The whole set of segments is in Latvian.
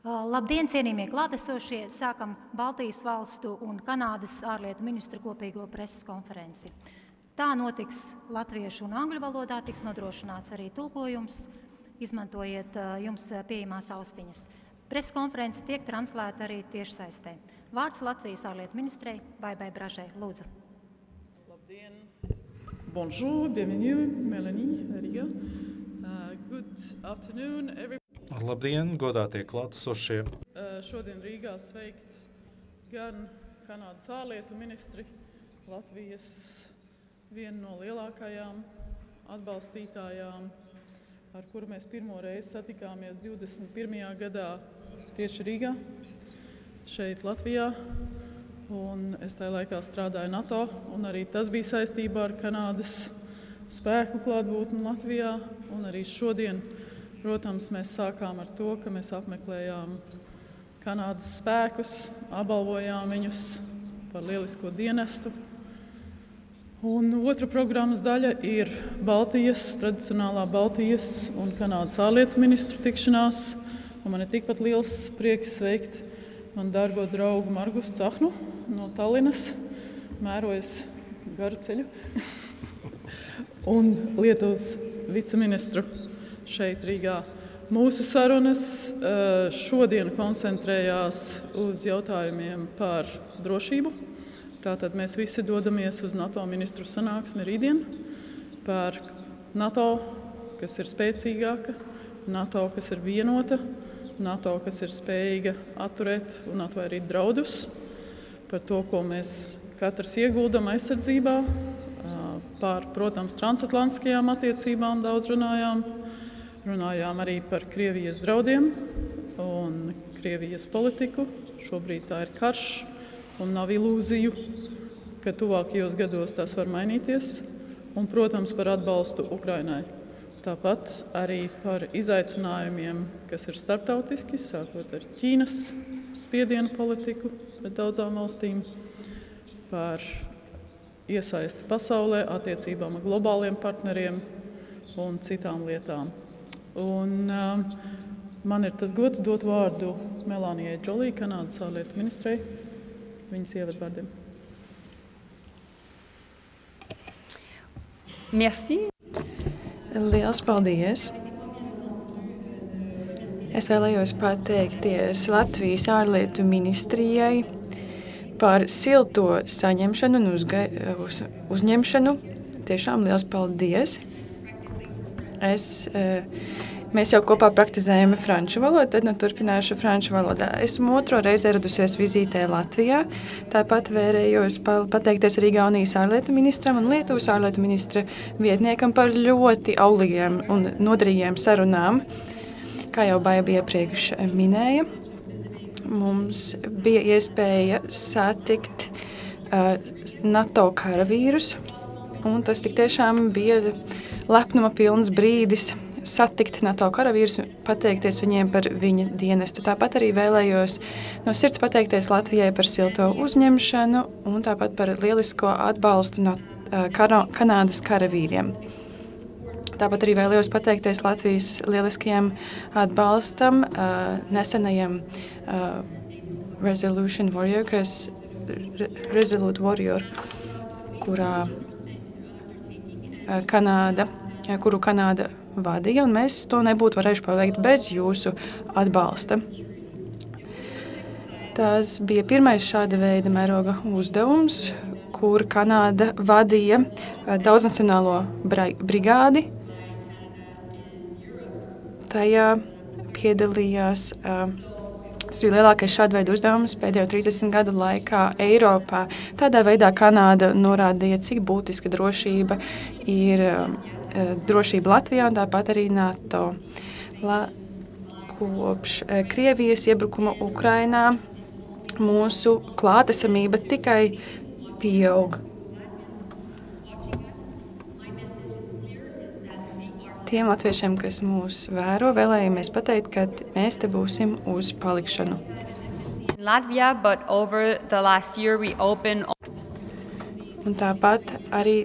Labdien, cienījamie klātesošie! Sākam Baltijas valstu un Kanādas ārlietu ministru kopīgo preses konferenci. Tā notiks latviešu un angļu valodā, tiks nodrošināts arī tulkojums. Izmantojiet jums pieejamās austiņas. Preses konference tiek translēta arī tiešsaistē. Vārds Latvijas ārlietu ministrei Baibai Bražai. Lūdzu. Labdien! Bonjour, bienvenue, Melanie, Riga. Good afternoon, everybody. Labdien, godātie klātesošie! Šodien Rīgā sveikt gan Kanādas ārlietu ministri, Latvijas vienu no lielākajām atbalstītājām, ar kuru mēs pirmo reizi satikāmies 21. gadā tieši Rīgā, šeit Latvijā. Un es tajā laikā strādāju NATO, un arī tas bija saistībā ar Kanādas spēku klātbūtni Latvijā. Un arī šodien, protams, mēs sākām ar to, ka mēs apmeklējām Kanādas spēkus, apbalvojām viņus par lielisko dienestu. Un otra programmas daļa ir tradicionālā Baltijas un Kanādas ārlietu ministru tikšanās. Un man ir tikpat liels prieks sveikt manu dārgo draugu Margus Cahnu no Tallinas, mērojas garu ceļu, un Lietuvas viceministru šeit Rīgā. Mūsu sarunas šodien koncentrējās uz jautājumiem par drošību. Tātad mēs visi dodamies uz NATO ministru sanāksmi rītdien par NATO, kas ir spēcīgāka, NATO, kas ir vienota, NATO, kas ir spējīga atturēt un atvairīt draudus, par to, ko mēs katrs ieguldam aizsardzībā, par, protams, transatlantiskajām attiecībām daudz runājām. Runājām arī par Krievijas draudiem un Krievijas politiku. Šobrīd tā ir karš un nav ilūziju, ka tuvākajos gados tas var mainīties. Un, protams, par atbalstu Ukrainai. Tāpat arī par izaicinājumiem, kas ir starptautiski, sākot ar Ķīnas spiedienu politiku pret daudzām valstīm, par iesaisti pasaulē, attiecībām ar globāliem partneriem un citām lietām. Un man ir tas gods dot vārdu Melānijai Džolī, Kanādas ārlietu ministrei, viņas ievadvārdiem. Merci. Liels paldies! Es vēlējos pateikties Latvijas ārlietu ministrijai par silto saņemšanu un uzņemšanu. Tiešām liels paldies! Mēs jau kopā praktizējam franču valodu, tad turpināšu franču valodā. Esmu otro reizi ieradusies vizītē Latvijā. Tāpat vērējos pateikties arī Igaunijas ārlietu ministram un Lietuvas ārlietu ministra vietniekam par ļoti auglīgiem un noderīgiem sarunām, kā jau Baiba iepriekš minēja. Mums bija iespēja satikt NATO karavīrus, un tas tik tiešām bija lepnuma pilns brīdis satikt NATO karavīrus un pateikties viņiem par viņa dienestu. Tāpat arī vēlējos no sirds pateikties Latvijai par silto uzņemšanu un tāpat par lielisko atbalstu no Kanādas karavīriem. Tāpat arī vēlējos pateikties Latvijas lieliskajam atbalstam nesenajam Resolute Warrior, kuru Kanāda vadīja, un mēs to nebūtu varējuši paveikt bez jūsu atbalsta. Tas bija pirmais šāda veida mēroga uzdevums, kur Kanāda vadīja daudznacionālo brigādi. Tajā piedalījās, tas bija lielākais šāda veida uzdevums pēdējo 30 gadu laikā Eiropā. Tādā veidā Kanāda norādīja, cik būtiska drošība ir drošība Latvijā un tāpat arī NATO. Kopš Krievijas iebrukuma Ukrainā mūsu klātesamība tikai pieaug. Tiem latviešiem, kas mūs vēro, vēlējamies pateikt, ka mēs te būsim uz palikšanu. Latvia, but over the last year we opened. Un tāpat arī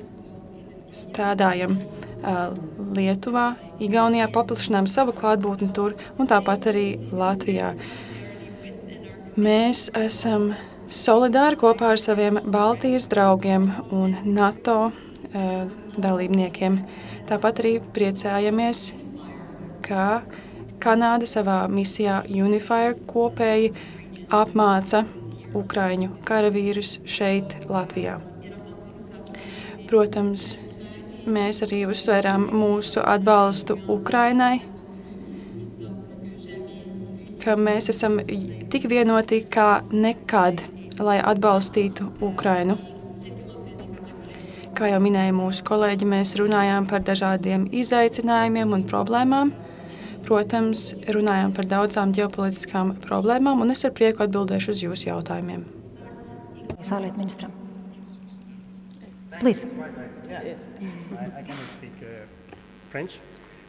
strādājam Lietuvā, Igaunijā, paplašinām savu klātbūtni tur un tāpat arī Latvijā. Mēs esam solidāri kopā ar saviem Baltijas draugiem un NATO dalībniekiem. Tāpat arī priecājamies, ka Kanāda savā misijā Unifier kopēji apmāca Ukraiņu karavīrus šeit, Latvijā. Protams, mēs arī uzsvērām mūsu atbalstu Ukrainai, ka mēs esam tik vienoti kā nekad, lai atbalstītu Ukrainu. Kā jau minēja mūsu kolēģi, mēs runājām par dažādiem izaicinājumiem un problēmām. Protams, runājām par daudzām ģeopolitiskām problēmām, un es ar prieku atbildēšu uz jūsu jautājumiem. Ārlietu ministram. Please. Yes. I can speak French.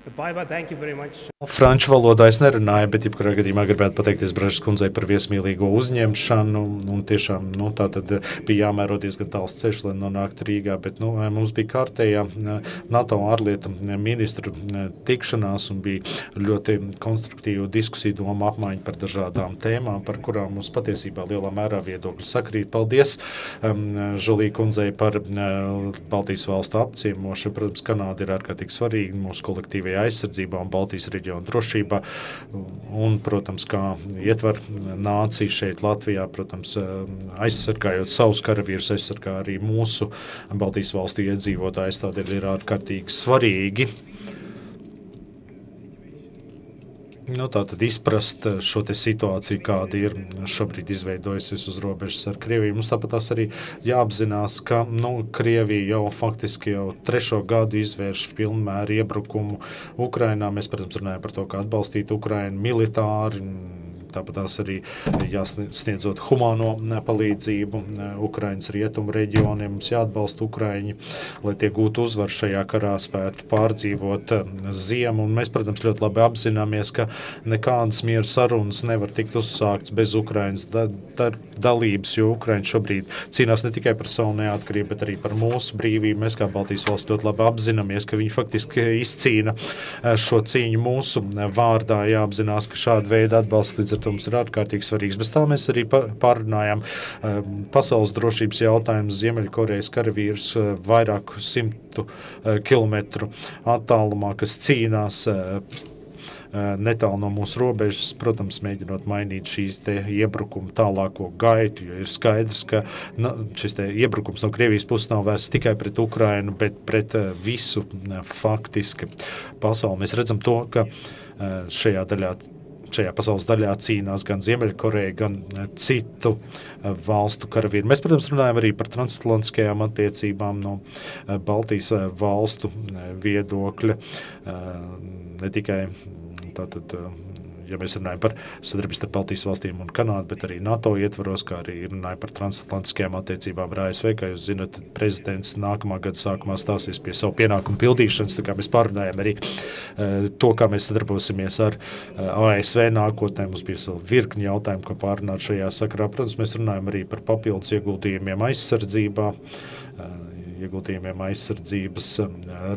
But Baiba, thank you very much. Franču valodā es nerunāju, bet jebkurā gadījumā gribētu pateikties Bražas kundzei par viesmīlīgo uzņemšanu. Un tiešām tā tad bija jāmēro diezgan tāls ceļš, lai nonāktu Rīgā. Bet mums bija kārtējā NATO ārlietu ministru tikšanās un bija ļoti konstruktīva diskusija, doma apmaiņa par dažādām tēmām, par kurām mums patiesībā lielā mērā viedokļi sakrīt. Paldies Žolī kundzei par Baltijas valstu apciemošanu. Protams, Kanāda ir ārkārtīgi svarīga mūsu kolektīvajā aizsardzībā un Baltijas reģiona drošībā. Un, protams, kā ietver nācija šeit Latvijā, protams, aizsargājot savus karavīrus, aizsargā arī mūsu Baltijas valstu iedzīvotājus, tādēļ ir ārkārtīgi svarīgi. Tātad izprast šo te situāciju, kāda ir šobrīd izveidojusies uz robežas ar Krieviju. Mums tāpat arī jāapzinās, ka Krievija jau faktiski jau 3. gadu izvērš pilnmēru iebrukumu Ukrainā. Mēs, protams, runājam par to, kā atbalstīt Ukrainu militāri, tāpat arī jāsniedzot humāno palīdzību Ukrainas rietumu reģioniem. Mums jāatbalsta Ukraiņi, lai tie gūtu uzvaru šajā karā, spētu pārdzīvot ziemu. Un mēs, protams, ļoti labi apzināmies, ka nekādas miera sarunas nevar tikt uzsākts bez Ukrainas dalības, jo Ukraiņa šobrīd cīnās ne tikai par savu neatkarību, bet arī par mūsu brīvību. Mēs kā Baltijas valsts ļoti labi apzināmies, ka viņi faktiski izcīna šo cīņu mūsu vārdā. Jāapzinās, ka šāda veida atbalsts līdz ar to mums ir ārkārtīgi svarīgs. Bez tā mēs arī pārrunājām pasaules drošības jautājumus. Ziemeļkorejas karavīrus vairāku 100 kilometru attālumā, kas cīnās netālu no mūsu robežas, protams, mēģinot mainīt šīs te iebrukuma tālāko gaitu, jo ir skaidrs, ka šis te iebrukums no Krievijas puses nav vērsts tikai pret Ukrainu, bet pret visu faktiski pasauli. Mēs redzam to, ka šajā pasaules daļā cīnās gan Ziemeļkoreja, gan citu valstu karavīri. Mēs, protams, runājam arī par transatlantiskajām attiecībām no Baltijas valstu viedokļa, ne tikai tātad, ja mēs runājam par sadarbību starp Baltijas valstīm un Kanādu, bet arī NATO ietvaros, kā arī runājam par transatlantiskajām attiecībām ar ASV, kā jūs zināt, prezidents nākamā gada sākumā stāsies pie savu pienākumu pildīšanas, tā kā mēs pārunājam arī to, kā mēs sadarbosimies ar ASV nākotnē. Mums bija vēl virkni jautājumu, ko pārunāt šajā sakarā. Protams, mēs runājam arī par papildus ieguldījumiem aizsardzībā, ieguldījumiem aizsardzības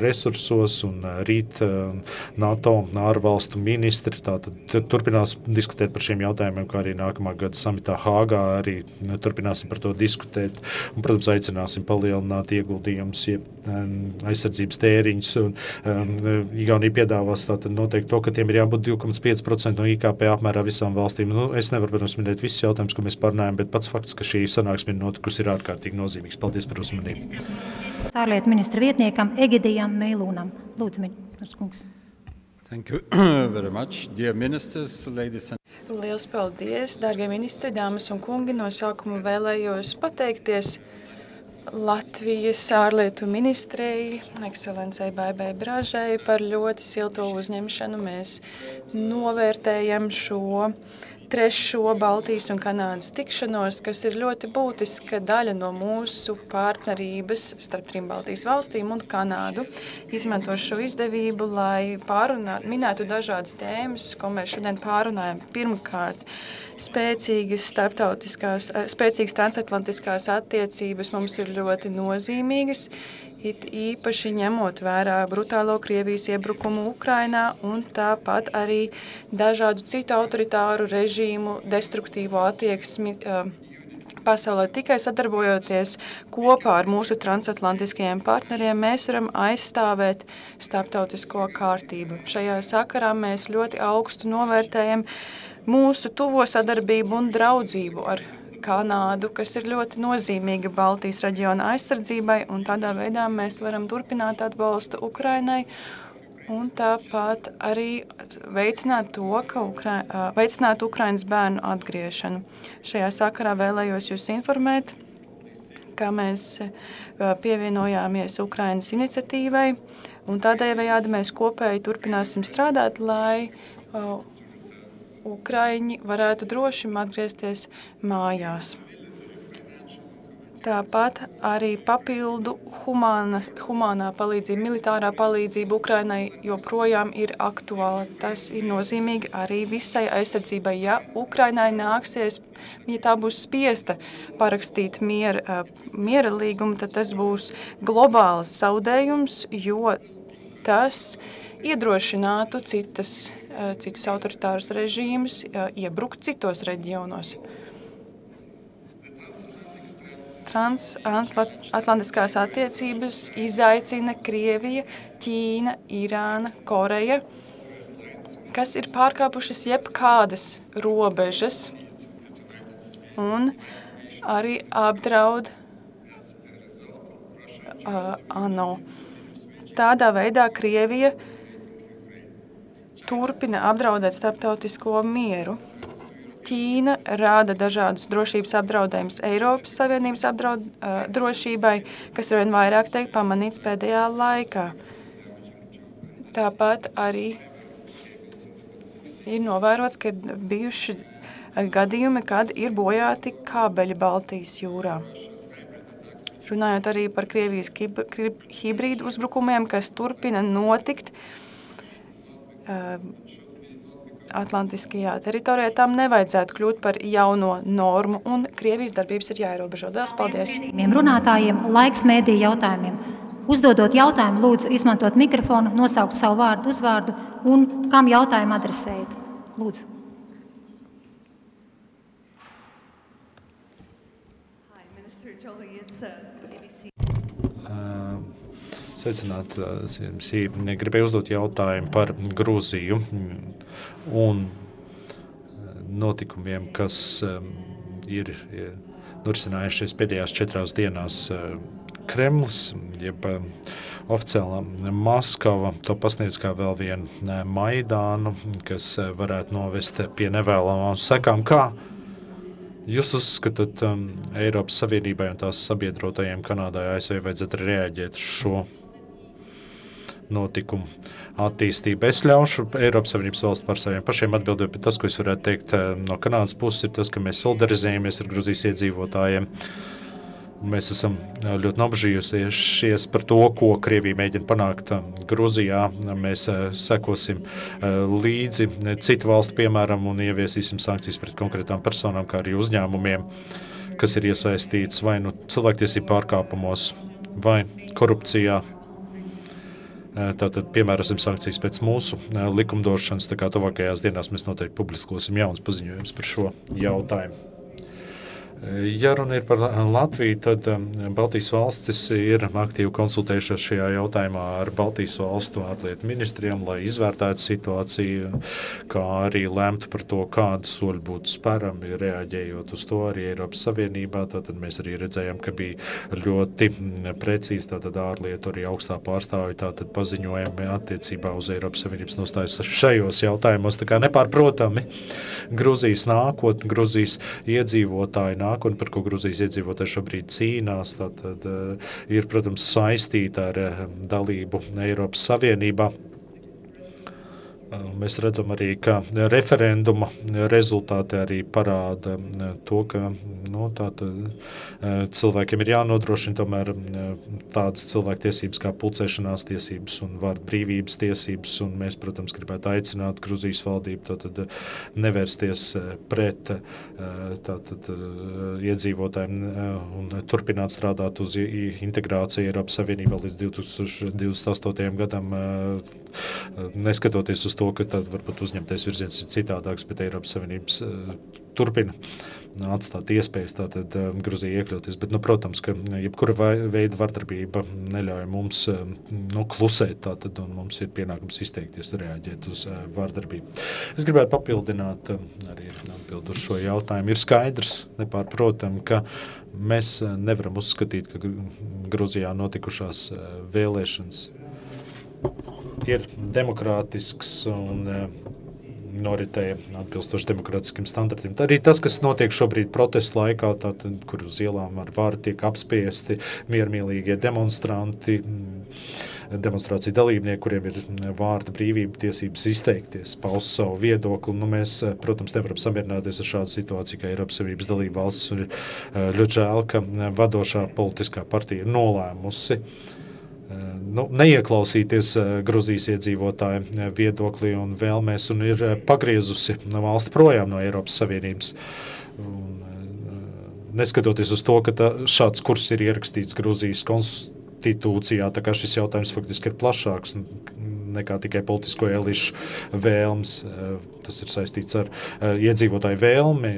resursos, un rīt NATO ārvalstu ministri turpinās diskutēt par šiem jautājumiem, kā arī nākamā gada samitā Hāgā arī turpināsim par to diskutēt. Un, protams, aicināsim palielināt ieguldījumus, aizsardzības tēriņus, un Igaunija piedāvās noteikti to, ka tiem ir jābūt 2,5% no IKP apmērā visām valstīm. Es nevaru, protams, minēt visus jautājumus, ko mēs pārunājam, bet pats fakts, ka šī sanāksme ir notikusi, ir ārkārtīgi nozīmīgs. Paldies par uzmanību. Ārlietu ministra vietniekam Egidijam Meilūnam. Lūdzu, ministrs kungs. Thank you very much, dear ministers, ladies and... Liels paldies, dārgie ministri, dāmas un kungi. No sākuma vēlējos pateikties Latvijas ārlietu ministrei, ekscelencei Baibai Bražai par ļoti silto uzņemšanu. Mēs novērtējam šo 3. Baltijas un Kanādas tikšanos, kas ir ļoti būtiska daļa no mūsu partnerības starp 3 Baltijas valstīm un Kanādu. Izmantošu šo izdevību, lai minētu dažādas tēmas, ko mēs šodien pārunājam. Pirmkārt, spēcīgas transatlantiskās attiecības mums ir ļoti nozīmīgas, it īpaši ņemot vērā brutālo Krievijas iebrukumu Ukrainā un tāpat arī dažādu citu autoritāru režīmu destruktīvo attieksmi pasaulē. Tikai sadarbojoties kopā ar mūsu transatlantiskajiem partneriem, mēs varam aizstāvēt starptautisko kārtību. Šajā sakarā mēs ļoti augstu novērtējam mūsu tuvo sadarbību un draudzību ar Kanādu, kas ir ļoti nozīmīga Baltijas reģiona aizsardzībai, un tādā veidā mēs varam turpināt atbalstu Ukrainai un tāpat arī veicināt Ukrainas bērnu atgriešanu. Šajā sakarā vēlējos jūs informēt, ka mēs pievienojāmies Ukrainas iniciatīvai, un tādējādi mēs kopēji turpināsim strādāt, lai Ukraiņi varētu droši atgriezties mājās. Tāpat arī papildu humānā palīdzība, militārā palīdzība Ukrainai joprojām ir aktuāla. Tas ir nozīmīgi arī visai aizsardzībai. Ja Ukrainai nāksies, ja tā būs spiesta parakstīt miera līgumu, tad tas būs globāls zaudējums, jo tas iedrošinātu citus autoritārus režīmus iebrukt citos reģionos. Transatlantiskās attiecības izaicina Krievija, Ķīna, Irāna, Koreja, kas ir pārkāpušas jebkādas robežas un arī apdraud ANO. Tādā veidā Krievija turpina apdraudēt starptautisko mieru. Ķīna rāda dažādus drošības apdraudējumus Eiropas Savienības drošībai, kas arvien vairāk tiek pamanīts pēdējā laikā. Tāpat arī ir novērots, ka bijuši gadījumi, kad ir bojāti kābeļi Baltijas jūrā. Runājot arī par Krievijas hibrīdu uzbrukumiem, kas turpina notikt Atlantiskajā teritorijā, tam nevajadzētu kļūt par jauno normu, un Krievijas darbības ir jāierobežo. Paldies! Runātājiem laiks mēdīju jautājumiem. Uzdodot jautājumu, lūdzu izmantot mikrofonu, nosaukt savu vārdu, uzvārdu un kam jautājumu adresējat. Lūdzu. Hi, Minister Jolie, it's ABC. Sveicināt, gribēju uzdot jautājumu par Grūziju un notikumiem, kas ir norisinājušies pēdējās 4 dienās. Kremlis, jeb oficiālā Maskava, to pasniedz kā vēl vienu Maidānu, kas varētu novest pie nevēlamām sekām. Kā jūs uzskatāt, Eiropas Savienībai un tās sabiedrotajiem Kanādai ASV vajadzētu reaģēt uz šo notikumu attīstību? Es ļaušu Eiropas Savienības valstu pārstāvjiem pašiem atbildēt, bet tas, ko es varētu teikt no Kanādas puses, ir tas, ka mēs solidarizējamies ar Gruzijas iedzīvotājiem. Mēs esam ļoti nobežījušies par to, ko Krievija mēģina panākt Gruzijā. Mēs sekosim līdzi citu valstu piemēram un ieviesīsim sankcijas pret konkrētām personām, kā arī uzņēmumiem, kas ir iesaistīts vai nu cilvēktiesību pārkāpumos vai korupcijā. Tātad piemērosim sankcijas pēc mūsu likumdošanas, tā kā tuvākajās dienās mēs noteikti publiskosim jauns paziņojums par šo jautājumu. Ja runa ir par Latviju, tad Baltijas valstis ir aktīvi konsultējušās šajā jautājumā ar Baltijas valstu ārlietu ministriem, lai izvērtētu situāciju, kā arī lemtu par to, kāda soļi būtu spērami, reaģējot uz to arī Eiropas Savienībā. Tātad mēs arī redzējām, ka bija ļoti precīzi tātad ārlietu arī augstā pārstāvja tātad paziņojumi attiecībā uz Eiropas Savienības nostājas šajos jautājumos. Tā kā nepārprotami Gruzijas nākotne, Gruzijas iedzīvotāji nākotne, par ko Gruzijas iedzīvotāji šobrīd cīnās, tātad ir, protams, saistīta ar dalību Eiropas Savienībā. Mēs redzam arī, ka referenduma rezultāti arī parāda to, ka cilvēkiem ir jānodrošina tomēr tādas cilvēktiesības kā pulcēšanās tiesības un vārda brīvības tiesības, un mēs, protams, gribētu aicināt Gruzijas valdību tātad nevērsties pret tātad iedzīvotājiem un turpināt strādāt uz integrāciju Eiropas Savienībā līdz 2028. gadam, neskatoties uz to, ka tad varbūt uzņemtais virziens ir citādāks, bet Eiropas Savienības turpina atstāt iespējas tātad Gruzija iekļauties. Bet, protams, ka jebkura veida vardarbība neļauj mums klusēt tātad, un mums ir pienākums izteikties, reaģēt uz vardarbību. Es gribētu papildināt arī atbildu uz šo jautājumu. Ir skaidrs, nepārprotam, ka mēs nevaram uzskatīt, ka Gruzijā notikušās vēlēšanas ir demokrātisks un noritēja atbilstoši demokrātiskiem standartiem. Arī tas, kas notiek šobrīd protestu laikā, tātad, kur uz ielām ar vārdu tiek apspiesti miermīlīgie demonstranti, demonstrāciju dalībnieki, kuriem ir vārda brīvība, tiesības izteikties, paust savu viedokli. Mēs, protams, nevaram samierināties ar šādu situāciju, kā Eiropas Savienības dalība valsts, un ir ļoti žēl, ka vadošā politiskā partija ir nolēmusi neieklausīties Gruzijas iedzīvotāju viedoklī un vēlmēs, un ir pagriezusi valsti projām no Eiropas Savienības. Neskatoties uz to, ka šāds kurs ir ierakstīts Gruzijas konstitūcijā, tā kā šis jautājums faktiski ir plašāks nekā tikai politisko elišu vēlmes. Tas ir saistīts ar iedzīvotāju vēlmi,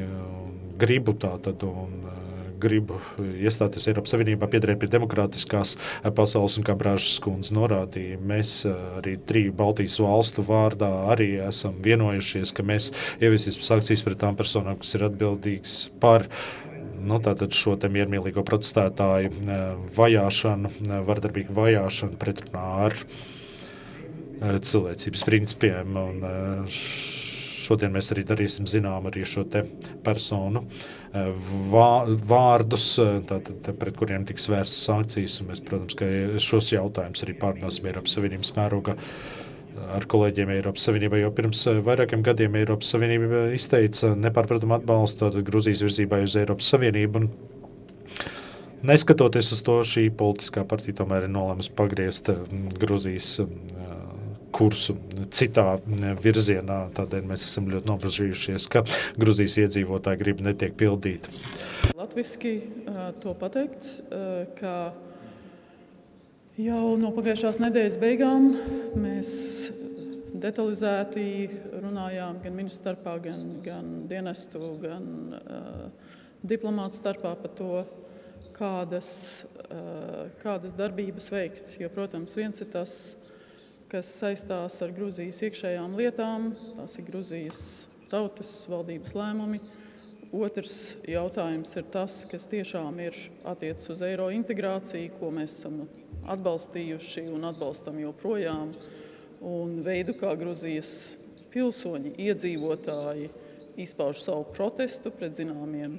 gribu tātad un gribu iestāties Eiropas Savienībā, piederēt pie demokrātiskās pasaules, un kā Brāžas kundze norādīja, mēs arī 3 Baltijas valstu vārdā arī esam vienojušies, ka mēs ieviesīsim sankcijas pret tām personām, kas ir atbildīgas par tātad šo te miermīlīgo protestētāju vajāšanu, vardarbīgu vajāšanu pretrunā ar cilvēcības principiem, un šodien mēs arī darīsim zinām arī šo te personu vārdus, tātad, pret kuriem tiks vērstas sankcijas, un mēs, protams, ka šos jautājumus arī pārnāsim Eiropas Savienības mērogā ar kolēģiem Eiropas Savienībā, jo pirms vairākiem gadiem Eiropas Savienība izteica nepārprotamu atbalstu tātad Gruzijas virzībai uz Eiropas Savienību, un neskatoties uz to, šī politiskā partija tomēr ir nolēmusi pagriezt Gruzijas kursu citā virzienā, tādēļ mēs esam ļoti nobažījušies, ka Gruzijas iedzīvotāji grib netiek pildīta. Latviski to pateikt, ka jau no pagājušās nedēļas beigām mēs detalizēti runājām gan ministru starpā, gan dienestu, gan diplomātu starpā par to, kādas darbības veikt. Jo, protams, viens ir tas, kas saistās ar Gruzijas iekšējām lietām, tās ir Gruzijas tautas valdības lēmumi. Otrs jautājums ir tas, kas tiešām ir attiecas uz eiro integrāciju, ko mēs esam atbalstījuši un atbalstam joprojām, un veidu, kā Gruzijas pilsoņi, iedzīvotāji izpauž savu protestu pret zināmiem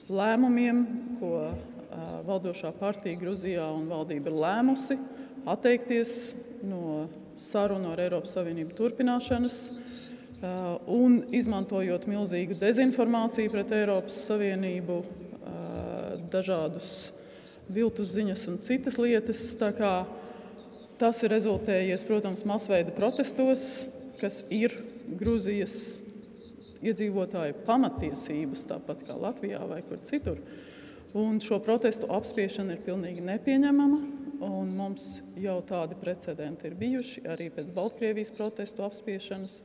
lēmumiem, ko valdošā partija Gruzijā un valdība ir lēmusi atteikties no sarunu ar Eiropas Savienību turpināšanas un izmantojot milzīgu dezinformāciju pret Eiropas Savienību, dažādus viltus ziņas un citas lietas. Tā kā tas ir rezultējies, protams, masveida protestos, kas ir Gruzijas iedzīvotāju pamatiesības, tāpat kā Latvijā vai kur citur. Un šo protestu apspiešana ir pilnīgi nepieņemama, un mums jau tādi precedenti ir bijuši arī pēc Baltkrievijas protestu apspiešanas,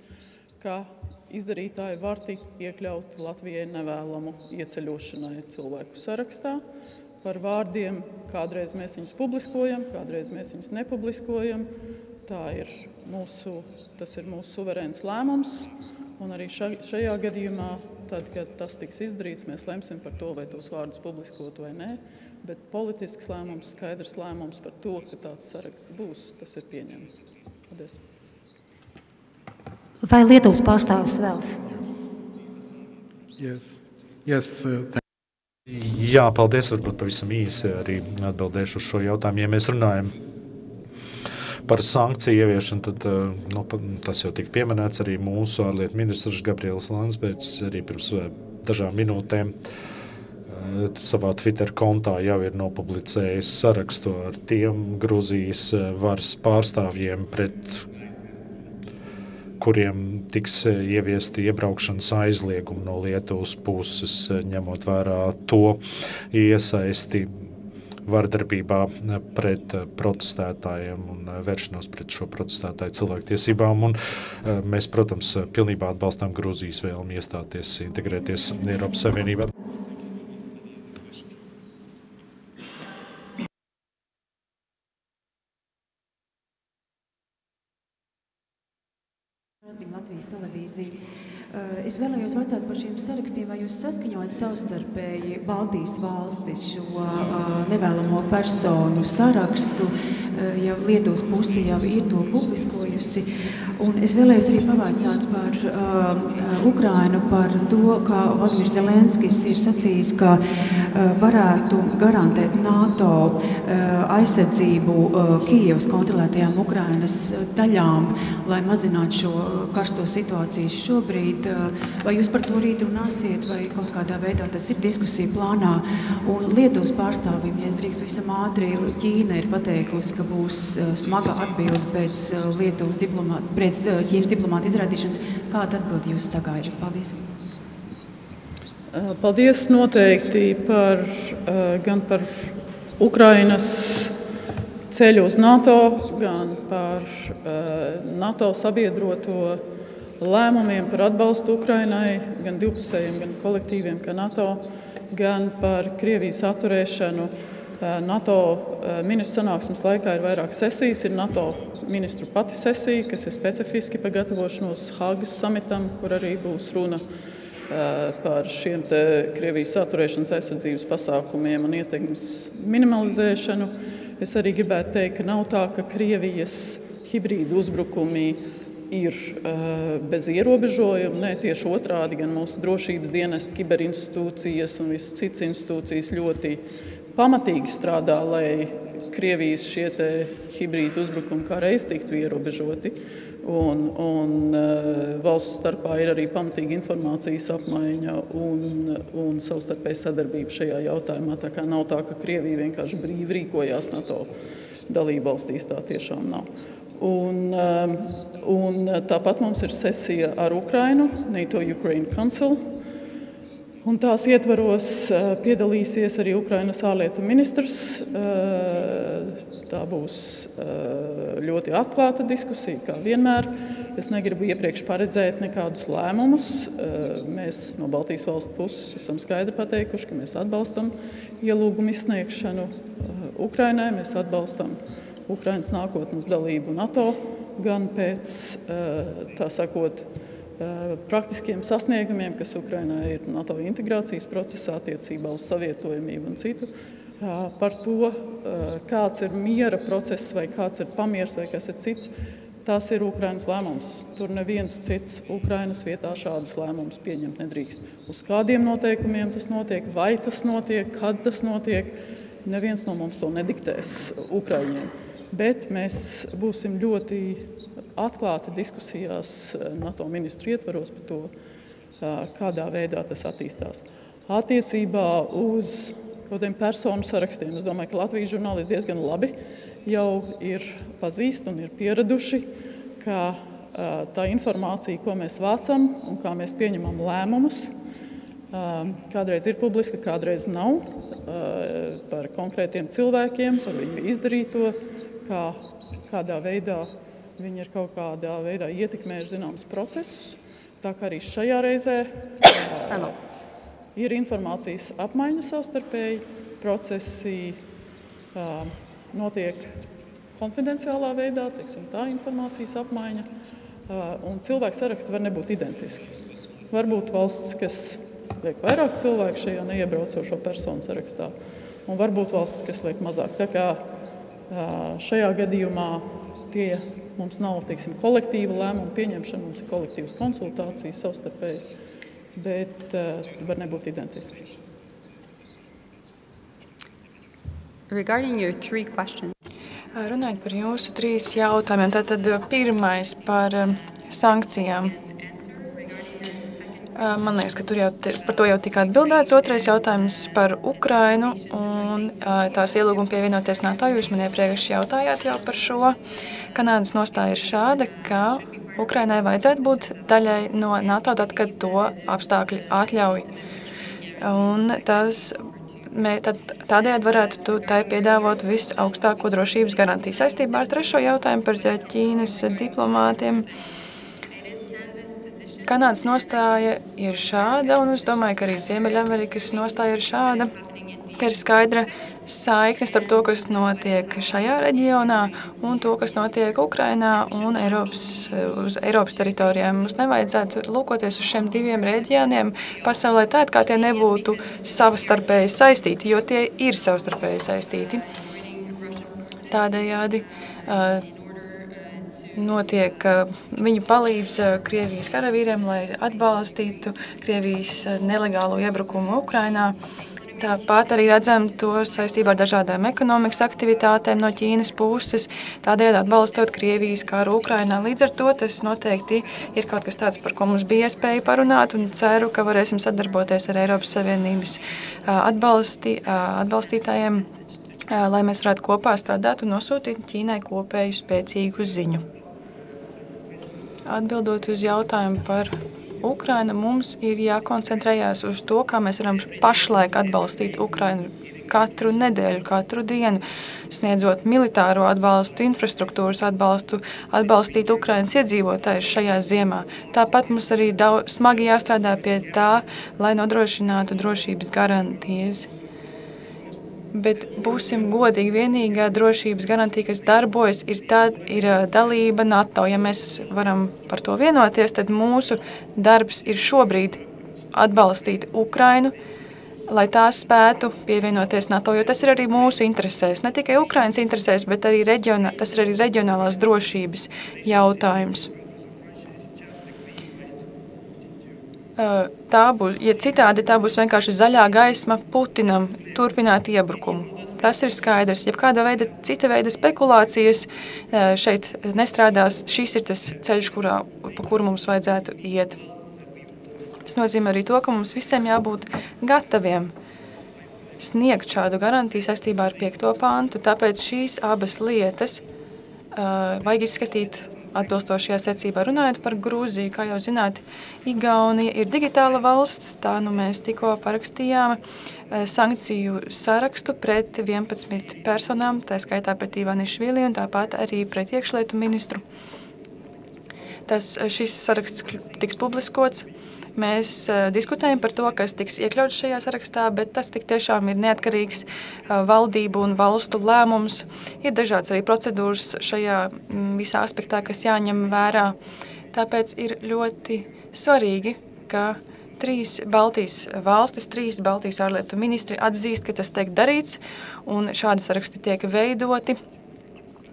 ka izdarītāji var tikt iekļauti Latvijai nevēlamu ieceļošanai cilvēku sarakstā. Par vārdiem kādreiz mēs viņus publiskojam, kādreiz mēs viņus nepubliskojam. Tas ir mūsu suverēns lēmums, un arī šajā gadījumā, tad, kad tas tiks izdarīts, mēs lemsim par to, vai tos vārdus publiskot vai nē, bet politisks lēmums, skaidrs lēmums par to, ka tāds saraksts būs, tas ir pieņemts. Paldies. Vai Lietuvas pārstāvis vēlas? Jā, paldies, varbūt pavisam īsi arī atbildēšu uz šo jautājumu. Ja mēs runājam par sankciju ieviešanu, tad tas jau tika pieminēts arī mūsu ārlietu ministrs Gabriels Landsbergs arī pirms dažām minūtēm savā Twitter kontā jau ir nopublicējis sarakstu ar tiem Gruzijas varas pārstāvjiem, pret kuriem tiks ieviesti iebraukšanas aizliegumi no Lietuvas puses, ņemot vērā to iesaisti vardarbībā pret protestētājiem un vēršanos pret šo protestētāju cilvēktiesībām. Un mēs, protams, pilnībā atbalstām Gruzijas vēlmi iestāties, integrēties Eiropas Savienībā. Latvijas televīziju. Es vēlējos vaicāt par šiem sarakstiem, vai jūs saskaņojat savstarpēji Baltijas valstis šo nevēlamo personu sarakstu, jau Lietuvas pusi jau ir to publiskojusi. Un es vēlējos arī pavaicāt par Ukrainu, par to, ka Vladimirs Zelenskis ir sacījis, ka varētu garantēt NATO aizsardzību Kijevas kontrolētajām Ukrainas daļām, lai mazinātu šo karsto situāciju šobrīd. Vai jūs par to rīt runāsiet, vai kaut kādā veidā tas ir diskusija plānā? Un Lietuvas pārstāvim, ja es drīkst pavisam ātri, Ķīna ir pateikusi, ka būs smaga atbilde pēc Ķīnas diplomāta izrādīšanas. Kāda atbilde jūs sagaidat? Paldies. Paldies noteikti gan par Ukrainas ceļu uz NATO, gan par NATO sabiedroto lēmumiem par atbalstu Ukrainai, gan divpusējiem, gan kolektīviem, kā NATO, gan par Krievijas atturēšanu. NATO ministru sanāksmes laikā ir vairāk sesijas, ir NATO ministru pati sesija, kas ir specifiski par gatavošanos Hāgas samitam, kur arī būs runa par šiem te Krievijas atturēšanas aizsardzības pasākumiem un ietekmes minimalizēšanu. Es arī gribētu teikt, ka nav tā, ka Krievijas hibrīdu uzbrukumi ir bez ierobežojumu. Nē, tieši otrādi, gan mūsu drošības dienesti, kiberinstitūcijas un visas citas institūcijas ļoti pamatīgi strādā, lai Krievijas šie te hibrīdu uzbrukumi kā reiz tiktu ierobežoti. Un valstu starpā ir arī pamatīga informācijas apmaiņa un savstarpēja sadarbība šajā jautājumā. Tā kā nav tā, ka Krievija vienkārši brīvi rīkojās NATO dalībvalstīs, tā tiešām nav. Un tāpat mums ir sesija ar Ukrainu, NATO Ukraine Council, un tās ietvaros piedalīsies arī Ukrainas ārlietu ministrs. Tā būs ļoti atklāta diskusija, kā vienmēr. Es negribu iepriekš paredzēt nekādus lēmumus. Mēs no Baltijas valstu puses esam skaidri pateikuši, ka mēs atbalstam ielūgumu izsniegšanu Ukrainai, mēs atbalstam Ukrainas nākotnes dalību NATO, gan pēc, tā sakot, praktiskiem sasniegumiem, kas Ukrainā ir NATO integrācijas procesā attiecībā uz savietojamību un citu, par to, kāds ir miera process vai kāds ir pamiers vai kas ir cits, tas ir Ukrainas lēmums. Tur neviens cits Ukrainas vietā šādus lēmumus pieņemt nedrīkst. Uz kādiem noteikumiem tas notiek, vai tas notiek, kad tas notiek, neviens no mums to nediktēs Ukraiņiem. Bet mēs būsim ļoti atklāti diskusijās NATO ministru ietvaros par to, kādā veidā tas attīstās. Attiecībā uz tādiem personu sarakstiem, es domāju, ka Latvijas žurnālisti diezgan labi jau ir pazīst un ir pieraduši, ka tā informācija, ko mēs vācam un kā mēs pieņemam lēmumus, kādreiz ir publiska, kādreiz nav, par konkrētiem cilvēkiem, par viņu izdarīto, kādā veidā viņi ir kaut kādā veidā ietekmējuši zināmus procesus. Tā kā arī šajā reizē ir informācijas apmaiņa savstarpēji, procesi notiek konfidenciālā veidā, teiksim, tā informācijas apmaiņa, un cilvēku saraksti var nebūt identiski. Varbūt valsts, kas liek vairāk cilvēku šajā neiebraucošo personu sarakstā, un varbūt valsts, kas liek mazāk. Tā kā šajā gadījumā tie mums nav, teiksim, kolektīva lēmuma pieņemšana, mums ir kolektīvas konsultācijas savstarpējas, bet var nebūt identiski. Regarding your three questions. Runājot par jūsu 3 jautājumiem, tātad pirmais par sankcijām. Man liekas, ka par to jau tika atbildēts. Otrais jautājums par Ukrainu un tās ielūgumu pievienoties NATO. Jūs man iepriekš jautājāt jau par šo. Kanādas nostāja ir šāda, ka Ukrainai vajadzētu būt daļai no NATO, tad, kad to apstākļi atļauj. Un tādējādi varētu tai piedāvāt visaugstāko drošības garantiju. Saistībā ar 3. jautājumu par Ķīnas diplomātiem. Kanādas nostāja ir šāda, un es domāju, ka arī Ziemeļamerikas nostāja ir šāda, ka ir skaidra saikne starp to, kas notiek šajā reģionā un to, kas notiek Ukrainā un uz Eiropas teritorijām. Mums nevajadzētu lūkoties uz šiem 2 reģioniem pasaulē tā, kā tie nebūtu savstarpēji saistīti, jo tie ir savstarpēji saistīti. Tādējādi viņi palīdz Krievijas karavīriem, lai atbalstītu Krievijas nelegālo iebrukumu Ukrainā. Tāpat arī redzam to saistībā ar dažādām ekonomikas aktivitātēm no Ķīnas puses, tādējādi atbalstot Krievijas karu Ukrainā. Līdz ar to tas noteikti ir kaut kas tāds, par ko mums bija iespēja parunāt, un ceru, ka varēsim sadarboties ar Eiropas Savienības atbalstītājiem, lai mēs varētu kopā strādāt un nosūtīt Ķīnai kopēju spēcīgu ziņu. Atbildot uz jautājumu par Ukraina, mums ir jākoncentrējās uz to, kā mēs varam pašlaik atbalstīt Ukrainu katru nedēļu, katru dienu, sniedzot militāro atbalstu, infrastruktūras atbalstu, atbalstīt Ukrainas iedzīvotājus šajā ziemā. Tāpat mums arī smagi jāstrādā pie tā, lai nodrošinātu drošības garantijas. Bet būsim godīgi, vienīgā drošības garantija, kas darbojas, ir dalība NATO. Ja mēs varam par to vienoties, tad mūsu darbs ir šobrīd atbalstīt Ukrainu, lai tā spētu pievienoties NATO, jo tas ir arī mūsu interesēs. Ne tikai Ukrainas interesēs, bet arī tas ir arī reģionālās drošības jautājums. Citādi tā būs vienkārši zaļā gaisma Putinam turpināt iebrukumu. Tas ir skaidrs. Ja kāda cita veida spekulācijas šeit nestrādās, šis ir tas ceļš, pa kuru mums vajadzētu iet. Tas nozīmē arī to, ka mums visiem jābūt gataviem sniegt šādu garantiju saistībā ar 5. pantu. Tāpēc šīs abas lietas vajag izskatīt atbilstošajā secībā. Runājot par Grūziju, kā jau zināt, Igaunija ir digitāla valsts, tā mēs tikko parakstījām sankciju sarakstu pret 11 personām, tā skaitā pret Ivanišvili un tāpat arī pret iekšlietu ministru. Šis saraksts tiks publiskots. Mēs diskutējam par to, kas tiks iekļauts šajā sarakstā, bet tas tik tiešām ir neatkarīgs valdību un valstu lēmums. Ir dažādas arī procedūras šajā visā aspektā, kas jāņem vērā. Tāpēc ir ļoti svarīgi, ka 3 Baltijas valstis, 3 Baltijas ārlietu ministri atzīst, ka tas tiek darīts un šādi saraksti tiek veidoti.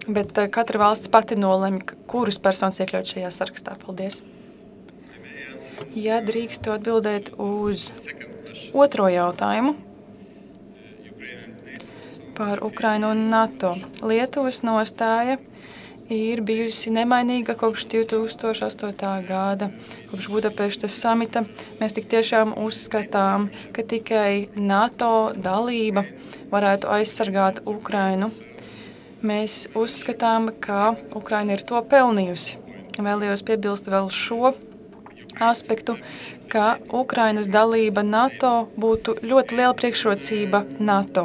Bet katra valsts pati nolemj, kurus personas iekļaut šajā sarakstā. Paldies! Ja drīkstu atbildēt uz 2. jautājumu par Ukrainu un NATO. Lietuvas nostāja ir bijusi nemainīga kopš 2008. gada, kopš Budapeštas samita. Mēs tik tiešām uzskatām, ka tikai NATO dalība varētu aizsargāt Ukrainu. Mēs uzskatām, ka Ukraina ir to pelnījusi. Vēlējos piebilst vēl šo aspektu, ka Ukrainas dalība NATO būtu ļoti liela priekšrocība NATO.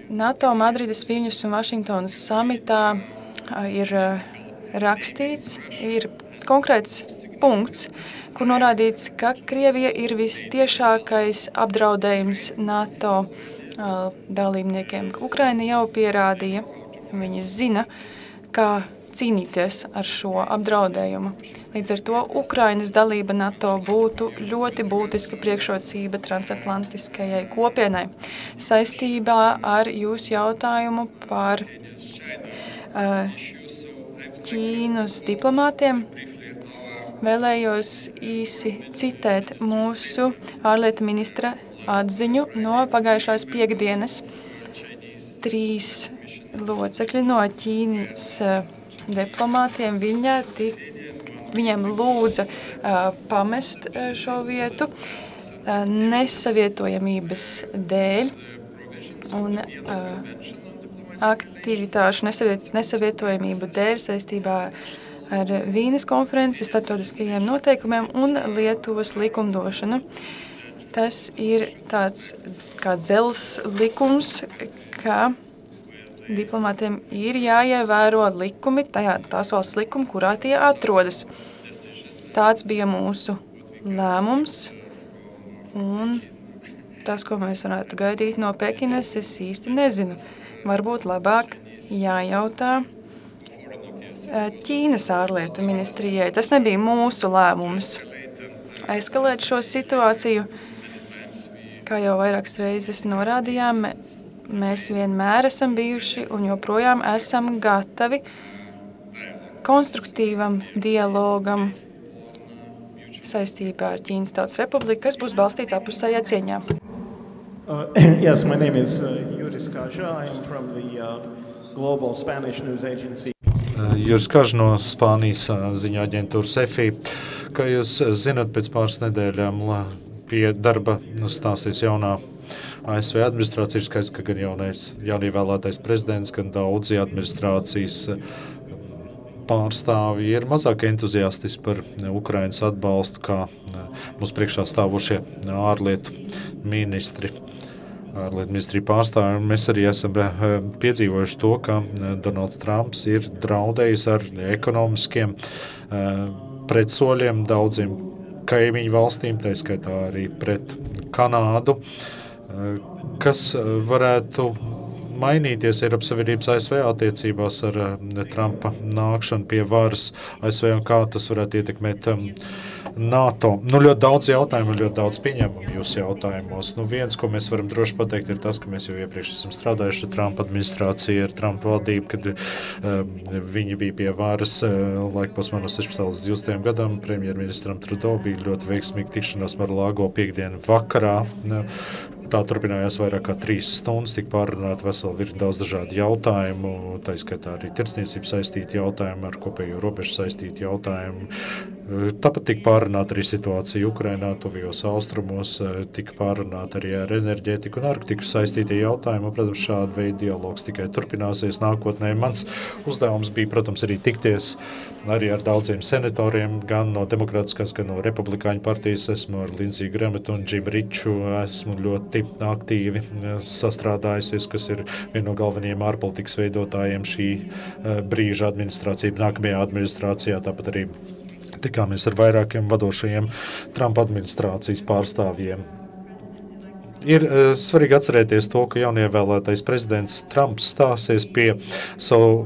NATO Madrides, Viļņus un Vašingtonas samitā ir rakstīts, ir konkrēts punkts, kur norādīts, ka Krievija ir vistiešākais apdraudējums NATO dalībniekiem. Ukraina jau pierādīja, viņi zina, kā cīnīties ar šo apdraudējumu. Līdz ar to Ukrainas dalība NATO būtu ļoti būtiska priekšrocība transatlantiskajai kopienai. Saistībā ar jūsu jautājumu par Ķīnas diplomātiem vēlējos īsi citēt mūsu ārlietu ministra atziņu no pagājušās piekdienas. 3 locekļi no Ķīnas diplomātiem viņiem lūdza pamest šo vietu nesavietojamības dēļ un aktivitāšu nesavietojamību dēļ saistībā ar Vīnes konferenci, starptautiskajiem noteikumiem un Lietuvas likumdošanu. Tas ir tāds kā dzels likums, ka diplomātiem ir jāievēro likumi, tās valsts likumi, kurā tie atrodas. Tāds bija mūsu lēmums, un tas, ko mēs varētu gaidīt no Pekinas, es īsti nezinu. Varbūt labāk jājautā Ķīnas ārlietu ministrijai. Tas nebija mūsu lēmums eskalēt šo situāciju. Kā jau vairākas reizes norādījām, mēs vienmēr esam bijuši un joprojām esam gatavi konstruktīvam dialogam saistībā ar Ķīnas Tautas Republiku, kas būs balstīts apusējā cieņā. Yes, my name is Juris Kaža. I'm from the Global Spanish News Agency. Juris Kaža no Spānijas ziņu aģentūras EFI. Kā jūs zināt, pēc pāris nedēļām pie darba stāsies jaunā ASV administrācija. Ir skaidrs, ka gan jaunievēlētais prezidents, gan daudzi administrācijas pārstāvji ir mazāk entuziastiski par Ukrainas atbalstu, kā mums priekšā stāvošie ārlietu ministri. Ārlietu ministrija pārstāvji. Mēs arī esam piedzīvojuši to, ka Donalds Trumps ir draudējis ar ekonomiskiem pretsoļiem daudziem kaimiņu valstīm, tā skaitā arī pret Kanādu, kas varētu mainīties Eiropas Savienības ASV attiecībās ar Trumpa nākšanu pie varas ASV un kā tas varētu ietekmēt NATO. Ļoti daudz jautājumu, ļoti daudz pieņēmumu jūsu jautājumos. Viens, ko mēs varam droši pateikt, ir tas, ka mēs jau iepriekš esam strādājuši ar Trumpa administrāciju, ar Trumpa valdību, kad viņi bija pie varas laikposmā no 16. līdz 20. gadam. Premjerministram Trudeau bija ļoti veiksmīgi tikšanās Mar-a-Lago piekdienu vakarā. Tā turpinājās vairāk kā 3 stundas, tika pārrunāti veseli virkni daudz dažādu jautājumu, tā izskaitā arī tirdzniecību saistīti jautājumi, ar kopējo robežu saistīti jautājumi. Tāpat tika pārrunāta arī situācija Ukrainā, tuvijos austrumos, tika pārrunāta arī ar enerģētiku un Arktiku saistītie jautājumi. Protams, šāda veida dialogs tikai turpināsies nākotnē. Mans uzdevums bija, protams, arī tikties arī ar daudziem senatoriem, gan no demokrātiskās, gan no republikāņu partijas. Esmu ar Lindsiju Grametu un Džimu Riču, esmu ļoti aktīvi sastrādājusies, kas ir viena no galvenajiem ārpolitikas veidotājiem šī brīža administrācija, nākamajā administrācijā, tāpat arī tikāmies ar vairākiem vadošajiem Trumpa administrācijas pārstāvjiem. Ir svarīgi atcerēties to, ka jaunievēlētais prezidents Trumps stāsies pie savu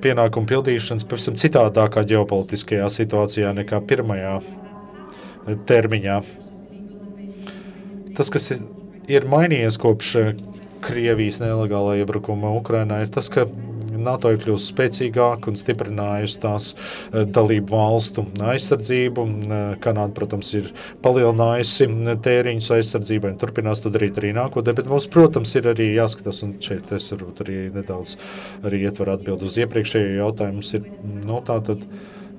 pienākumu pildīšanas pavisam citādākā ģeopolitiskajā situācijā nekā pirmajā termiņā. Tas, kas ir mainījies kopš Krievijas nelegālā iebrukuma Ukrainā, ir tas, ka NATO ir kļūst spēcīgāk un stiprinājusi tās dalību valstu aizsardzību. Kanāda, protams, ir palielinājusi tēriņus aizsardzībai un turpinās to darīt arī nākotnē, bet mums, protams, ir arī jāskatās, un šeit es varbūt arī nedaudz arī ietver atbildu uz iepriekšējo jautājumu. Mums ir tātad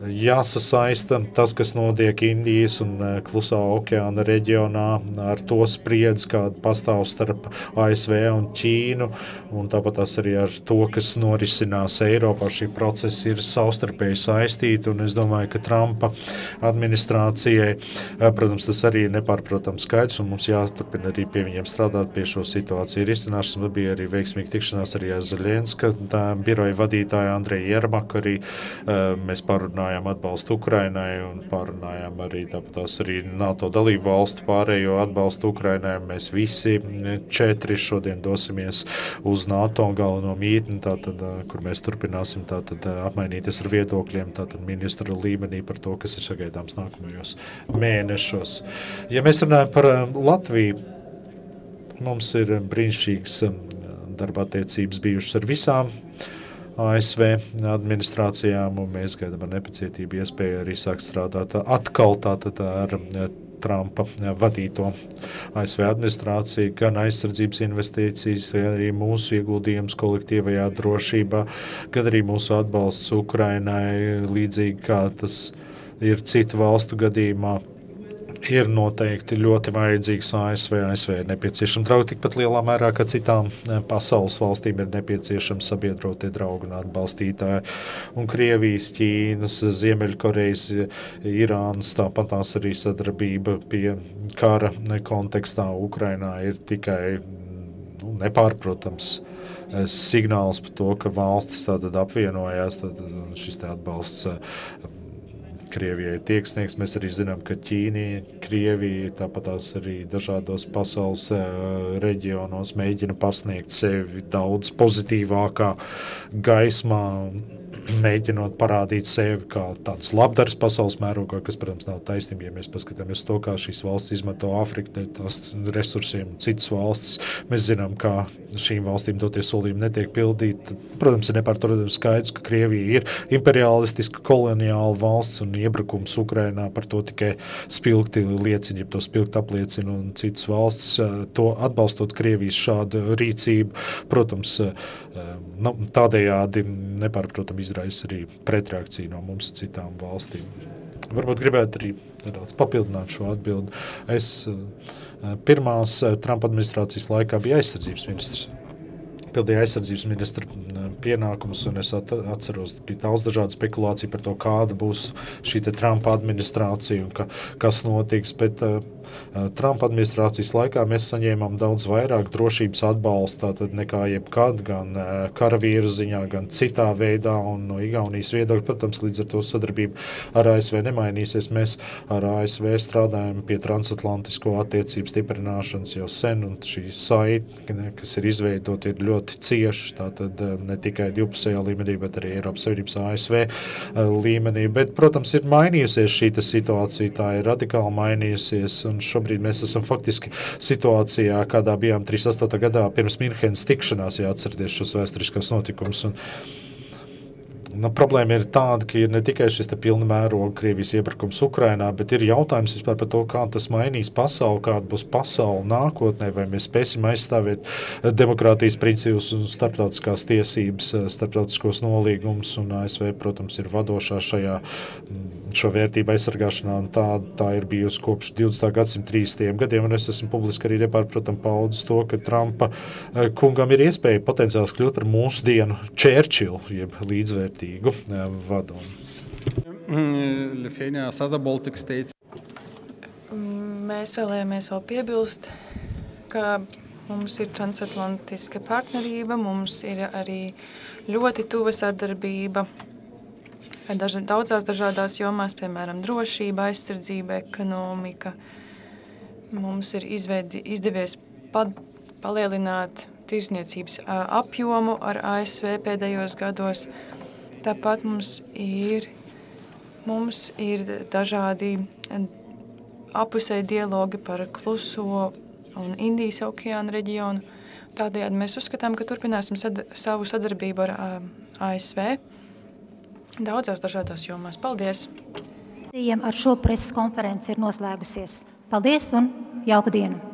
jāsasaista tas, kas notiek Indijas un Klusā okeāna reģionā, ar to spriedzi, kāda pastāv starp ASV un Ķīnu, un tāpat tas arī ar to, kas norisinās Eiropā. Šī procesa ir savstarpēji saistīti, un es domāju, ka Trumpa administrācijai, protams, tas arī ir nepārprotams skaidrs, un mums jāturpina arī pie viņiem strādāt pie šo situāciju risināšanas. Bija arī veiksmīgi tikšanās arī ar Zeļenska biroja vadītāju Andreju Jermaku, arī mēs pārunājām atbalstu Ukrainai un pārunājām arī tāpatās arī NATO dalību valstu pārējo atbalstu Ukrainai. Mēs visi 4 šodien dosimies uz NATO galveno mītni, tātad, kur mēs turpināsim tātad apmainīties ar viedokļiem, tātad ministru līmenī par to, kas ir sagaidāms nākamajos mēnešos. Ja mēs runājam par Latviju, mums ir brīnišķīgas darba attiecības bijušas ar visām ASV administrācijām, un mēs gaidām ar nepacietību iespēju arī sākt strādāt atkal tātad ar Trumpa vadīto ASV administrāciju, gan aizsardzības investīcijas, gan arī mūsu ieguldījums kolektīvajā drošībā, gan arī mūsu atbalsts Ukrainai, līdzīgi kā tas ir citu valstu gadījumā, ir noteikti ļoti vajadzīgs ASV. ASV ir nepieciešama draugi tikpat lielā mērā, ka citām pasaules valstīm ir nepieciešama sabiedrotie draugi un atbalstītāji. Un Krievijas, Ķīnas, Ziemeļkorejas, Irānas, tāpat tās arī sadarbība pie kara kontekstā Ukrainā ir tikai nepārprotams signāls par to, ka valstis tātad apvienojās, tad šis te atbalsts Krievijai tiek sniegs. Mēs arī zinām, ka Krievija, tāpat tās arī dažādos pasaules reģionos mēģina pasniegt sevi daudz pozitīvākā gaismā, mēģinot parādīt sevi kā tāds labdars pasaules mērogā, kas, protams, nav taisnība, ja mēs paskatāmies to, kā šīs valsts izmanto Āfriku, tās resursiem, citas valstis. Mēs zinām, kā šīm valstīm dotie solījumi netiek pildīti. Protams, ir nepārprotams skaidrs, ka Krievija ir imperialistiska koloniāla valsts un iebrukums Ukrainā par to tikai spilgti liecina, ja to spilgti apliecina, un citas valsts to atbalstot Krievijas šādu rīcību. Protams, tādējādi nepārprotam izraisa arī pretreakciju no mums citām valstīm. Varbūt gribētu arī nedaudz papildināt šo atbildi. Es pirmās Trumpa administrācijas laikā biju aizsardzības ministrs. Pildīja aizsardzības ministra pienākumus, un es atceros, bija daudz dažādu spekulāciju par to, kāda būs šī te Trumpa administrācija un kas notiks, bet Trumpa administrācijas laikā mēs saņēmām daudz vairāk drošības atbalsta nekā jebkad, gan karavīru ziņā, gan citā veidā, un no Igaunijas viedokļa, protams, līdz ar to sadarbība ar ASV nemainīsies. Mēs ar ASV strādājam pie transatlantisko attiecību stiprināšanas jau sen, un šī saite, kas ir izveidota, ir ļoti cieši, tātad ne tikai divpusējā līmenī, bet arī Eiropas Savienības ASV līmenī. Bet, protams, ir mainījusies šī situācija, tā ir radikāli mainījusies, un šobrīd mēs esam faktiski situācijā, kādā bijām 38. gadā pirms Minhenes tikšanās, ja atcerieties šos vēsturiskos notikumus. Problēma ir tāda, ka ir ne tikai šis pilna mēroga Krievijas iebrukums Ukrainā, bet ir jautājums vispār par to, kā tas mainīs pasauli, kāda būs pasauli nākotnē, vai mēs spēsim aizstāvēt demokrātijas principus un starptautiskās tiesības, starptautiskos nolīgumus, un ASV, protams, ir vadošā šo vērtību aizsargāšanā, un tā ir bijusi kopš 20. gadsimta 30. gadiem, un es esmu publiski arī nepārprotam paudzis to, ka Trumpa kungam ir iespēja potenciāls kļūt par mūsu dienu Churchill, jeb līdzvērtīgu vadonu. Lithuania, other Baltic states. Mēs vēlējāmies vēl piebilst, ka mums ir transatlantiska partnerība, mums ir arī ļoti tuva sadarbība daudzās dažādās jomās, piemēram, drošība, aizsardzība, ekonomika. Mums ir izdevies palielināt tirsniecības apjomu ar ASV pēdējos gados. Tāpat mums ir dažādi apusēji dialogi par Kluso un Indijas okeāna reģionu. Tādējādi mēs uzskatām, ka turpināsim savu sadarbību ar ASV daudzās dažādās jomās. Paldies! Ar šo preses konferenci ir noslēgusies. Paldies un jauku dienu!